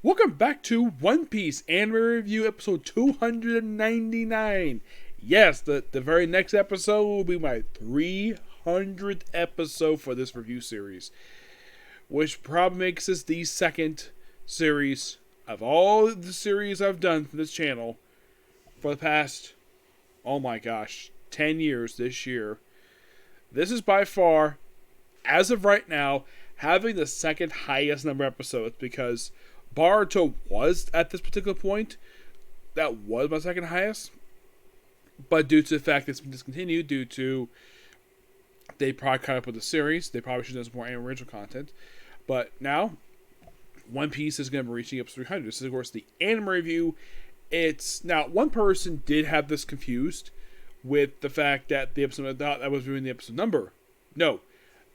Welcome back to One Piece Anime Review episode 299. Yes, the very next episode will be my 300th episode for this review series, which probably makes this the second series of all the series I've done for this channel for the past, oh my gosh, 10 years this year. This is by far, as of right now, having the second highest number of episodes, because Boruto was, at this particular point, that was my second highest. But due to the fact that it's been discontinued, due to they probably caught up with the series, they probably should have done some more original content. But now, One Piece is going to be reaching episode 300. This is, of course, the anime review. It's now, one person did have this confused with the fact that the episode I was reviewing the episode number. No,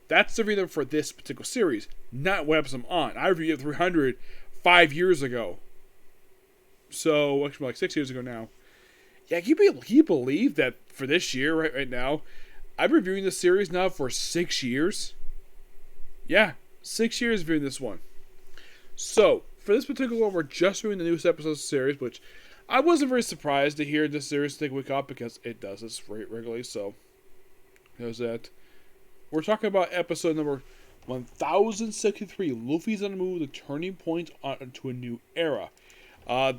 that's the reason for this particular series, not what episode I'm on. I reviewed 300 5 years ago. So, actually, like 6 years ago now. Yeah, can you believe that for this year, right now, I'm reviewing this series now for 6 years? Yeah, 6 years reviewing this one. So, for this particular one, we're just reviewing the newest episode of the series, which I wasn't very surprised to hear this series take a week off because it does this regularly, so there's that. We're talking about episode number 1063, Luffy's on the move, the turning point onto a new era.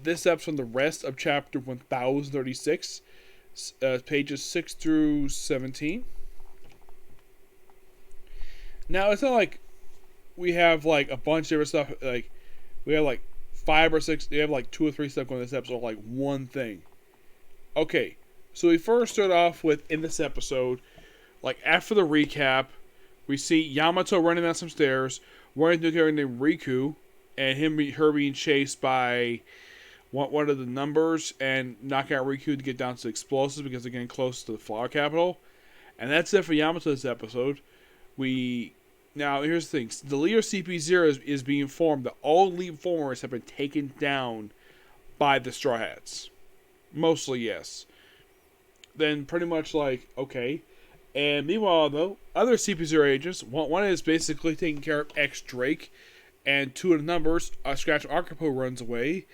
This episode from the rest of chapter 1036, pages 6 through 17. Now, it's not like we have like a bunch of different stuff, like we have like 5 or 6, we have like 2 or 3 stuff going in this episode, like one thing. Okay, so we first start off with, in this episode, like after the recap, we see Yamato running down some stairs, running into a character named Riku, and her being chased by one of the numbers and knocking out Riku to get down to the explosives because they're getting close to the flower capital. And that's it for Yamato this episode. Now, here's the thing. The leader CP0 is being informed that all elite formers have been taken down by the Straw Hats. Mostly, yes. Then pretty much like, okay. And meanwhile, though, other CP0 agents, one is basically taking care of X-Drake, and 2 of the numbers, Scratch and Arcapo runs away,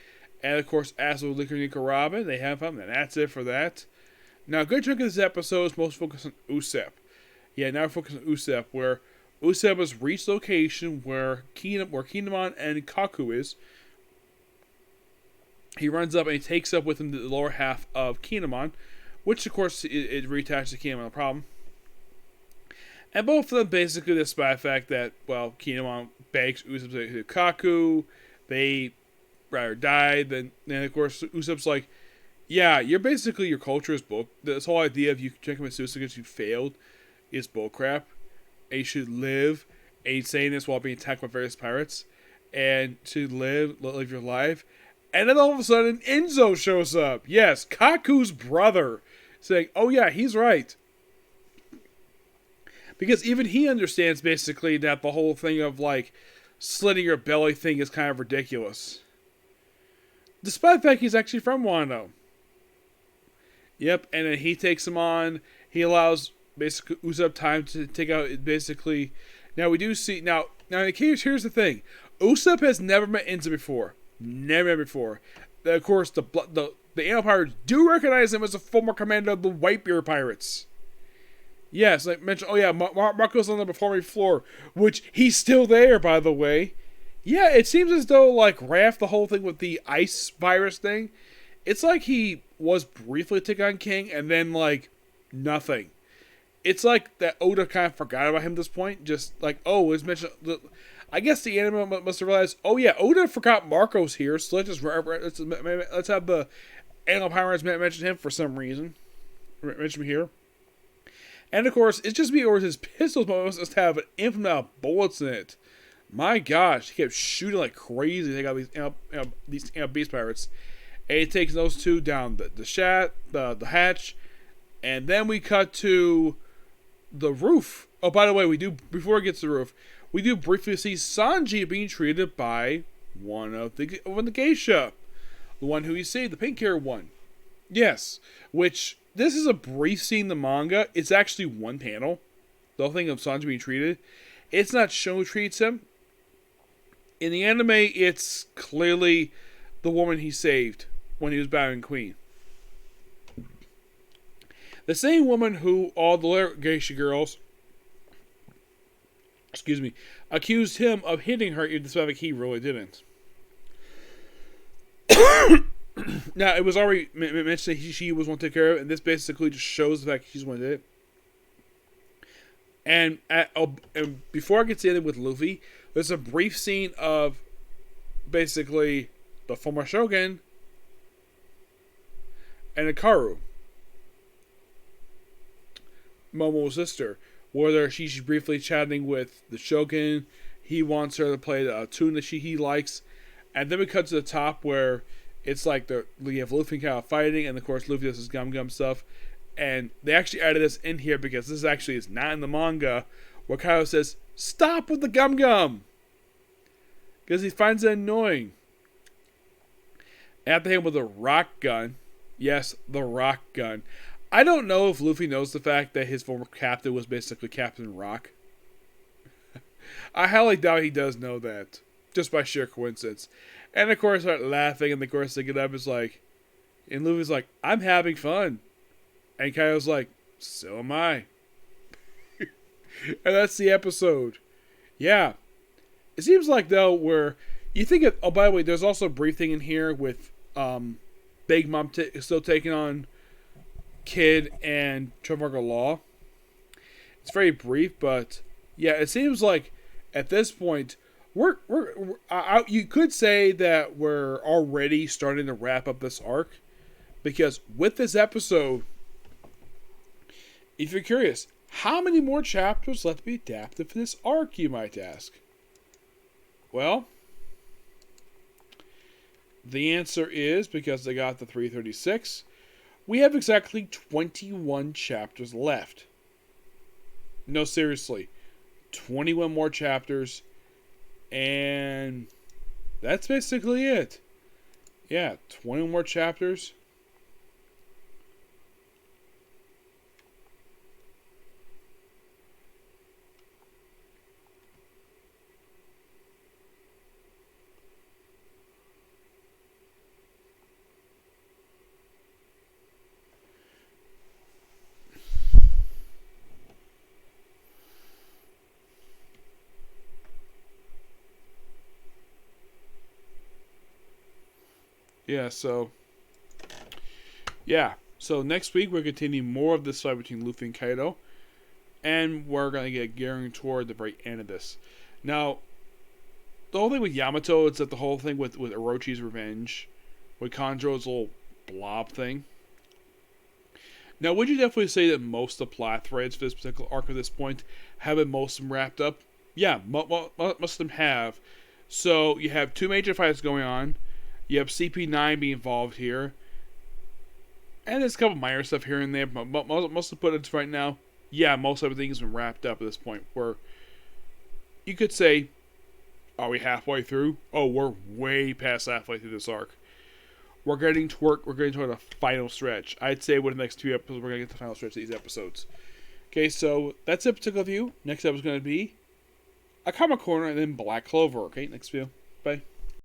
and of course, as with Liquor Nico Robin, they have him, and that's it for that. Now, a good chunk of this episode is most focused on Usopp. Yeah, now we're focused on Usopp, where Usopp has reached the location where Kinemon and Kaku is. He runs up and he takes up with him the lower half of Kinemon, which of course it reattaches to Kinemon, no problem. And both of them basically, despite the fact that, well, Kinemon begs Usopp to Kaku, they rather die. Then of course, Usopp's like, yeah, you're basically, your culture is bull. This whole idea of you drinking with suicide because you failed is bullcrap. And you should live, and he's saying this while being attacked by various pirates, and to live your life. And then all of a sudden, Enzo shows up. Yes, Kaku's brother, saying, oh yeah, he's right. Because even he understands, basically, that the whole thing of, like, slitting your belly thing is kind of ridiculous. Despite the fact he's actually from Wano. Yep, and then he takes him on. He allows, basically, Usopp time to take out, basically. Now, we do see, now here's the thing. Usopp has never met Enzo before. Never met before. Of course, the Animal Pirates do recognize him as a former commander of the Whitebeard Pirates. Yes, like mentioned. Oh yeah, Marco's on the performing floor, which he's still there, by the way. Yeah, it seems as though like Raph, the whole thing with the ice virus thing, it's like he was briefly taken on King and then like nothing. It's like that Oda kind of forgot about him at this point. Just like, oh, it was mentioned. I guess the anime must have realized. Oh yeah, Oda forgot Marco's here, so let's have the Animal Pirates mention him for some reason. Mention him here. And of course, it's just me or his pistols must have an infinite amount of bullets in it. My gosh, he kept shooting like crazy. They got these beast pirates, and he takes those 2 down the hatch, and then we cut to the roof. Oh, by the way, before it gets to the roof, we do briefly see Sanji being treated by one of the geisha, the one who you see, the pink hair one. Yes, which. This is a brief scene in the manga. It's actually one panel. The whole thing of Sanji being treated. It's not shown who treats him. In the anime, it's clearly the woman he saved when he was battling Queen. The same woman who all the geisha girls, accused him of hitting her, even despite he really didn't. Now, it was already mentioned that she was one to take care of it, and this basically just shows the fact that she's one that did it. And before I get to the end with Luffy, there's a brief scene of basically the former Shogun and Hikaru, Momo's sister, where she's briefly chatting with the Shogun. He wants her to play a tune that he likes, and then we cut to the top where it's like you have Luffy kind of fighting, and of course Luffy does his gum stuff. And they actually added this in here because this actually is not in the manga, where Kaido says, "Stop with the gum," because he finds it annoying. After him with a rock gun, yes, the rock gun. I don't know if Luffy knows the fact that his former captain was basically Captain Rock. I highly doubt he does know that, just by sheer coincidence. And of course, start laughing, and of course they get up. It's like, and Luffy's like, "I'm having fun," and Kaido's like, "So am I." And that's the episode. Yeah, it seems like though where you think of. Oh, by the way, there's also a brief thing in here with Big Mom still taking on Kid and Trafalgar Law. It's very brief, but yeah, it seems like at this point you could say that we're already starting to wrap up this arc, because with this episode, if you're curious, how many more chapters left to be adapted for this arc, you might ask? Well, the answer is, because they got the 336, we have exactly 21 chapters left. No, seriously. 21 more chapters. And that's basically it. Yeah, 20 more chapters. Yeah, so next week we're continuing more of this fight between Luffy and Kaido, and we're going to get gearing toward the very end of this. Now, the whole thing with Yamato is that the whole thing with Orochi's revenge, with Kanjo's little blob thing. Now, would you definitely say that most of the plot threads for this particular arc at this point have been most of them wrapped up? Yeah, most of them have. So, you have two major fights going on. You have CP9 being involved here. And there's a couple minor stuff here and there, but most of the footage right now, yeah, most everything has been wrapped up at this point. Where you could say, are we halfway through? Oh, we're way past halfway through this arc. We're getting toward the final stretch. I'd say within the next 2 episodes, we're going to get the final stretch of these episodes. Okay, so that's a particular view. Next episode is going to be a Comic Corner and then Black Clover. Okay, next view. Bye.